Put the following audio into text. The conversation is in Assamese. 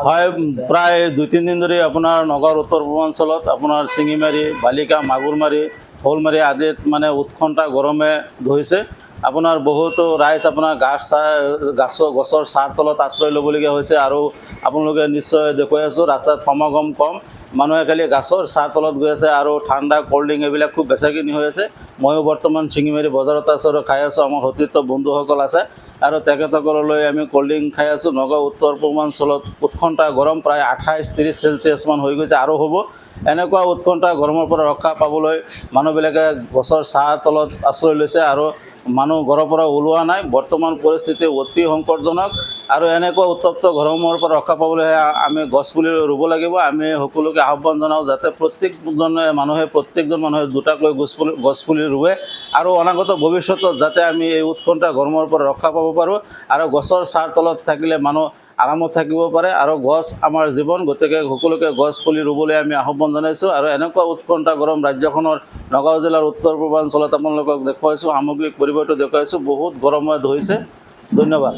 হয় প্ৰায় 2-3 দিন ধৰি আপোনাৰ নগাঁৱৰ উত্তৰ পূৰ্বাঞ্চলত আপোনাৰ শিঙিমাৰী, বালিকা, মাগুৰমাৰী, শ'লমাৰী আদিত মানে উৎকণ্ঠা গৰমে ধৰিছে। আপোনাৰ বহুতো ৰাইজ আপোনাৰ গছৰ ছাঁৰ তলত আশ্ৰয় ল'বলগীয়া হৈছে আৰু আপোনালোকে নিশ্চয় দেখুৱাই আছোঁ ৰাস্তাত সমাগম কম, মানুহে খালি গছৰ ছাঁৰ তলত গৈ আছে আৰু ঠাণ্ডা ক'ল্ড ড্ৰিংক এইবিলাক খুব বেচাকিনি হৈ আছে। ময়ো বৰ্তমান শিঙিমাৰী বজাৰত আছোঁ আৰু খাই আছোঁ, আমাৰ সতীৰ্থ বন্ধুসকল আছে আৰু তেখেতসকললৈ আমি ক'ল্ড ড্ৰিংক খাই আছোঁ। নগাঁও উত্তৰ পূৰ্বাঞ্চলত উৎকণ্ঠা গৰম প্ৰায় 28-30 চেলচিয়াছমান হৈ গৈছে আৰু হ'ব। এনেকুৱা উৎকণ্ঠা গৰমৰ পৰা ৰক্ষা পাবলৈ মানুহবিলাকে গছৰ ছাঁৰ তলত আশ্ৰয় লৈছে আৰু মানুহ ঘৰৰ পৰা ওলোৱা নাই। বৰ্তমান পৰিস্থিতি অতি সংকটজনক আৰু এনেকুৱা উত্তপ্ত গৰমৰ পৰা ৰক্ষা পাবলৈ আমি গছপুলি ৰুব লাগিব। আমি সকলোকে আহ্বান জনাওঁ যাতে প্ৰত্যেকজন মানুহে দুটাকৈ গছপুলি ৰুৱে আৰু অনাগত ভৱিষ্যতত যাতে আমি এই উৎকণ্ঠা গৰমৰ পৰা ৰক্ষা পাব পাৰোঁ আৰু গছৰ ছাঁৰ তলত থাকিলে মানুহ আৰামত থাকিব পাৰে আৰু গছ আমাৰ জীৱন, গতিকে সকলোকে গছ পুলি ৰুবলৈ আমি আহ্বান জনাইছোঁ। আৰু এনেকুৱা উৎকণ্ঠা গৰম ৰাজ্যখনৰ নগাঁও জিলাৰ উত্তৰ পূৰ্বাঞ্চলত আপোনালোকক দেখুৱাইছোঁ, সামগ্ৰিক পৰিৱেশটো দেখুৱাইছোঁ। বহুত গৰমে ধৰিছে। ধন্যবাদ।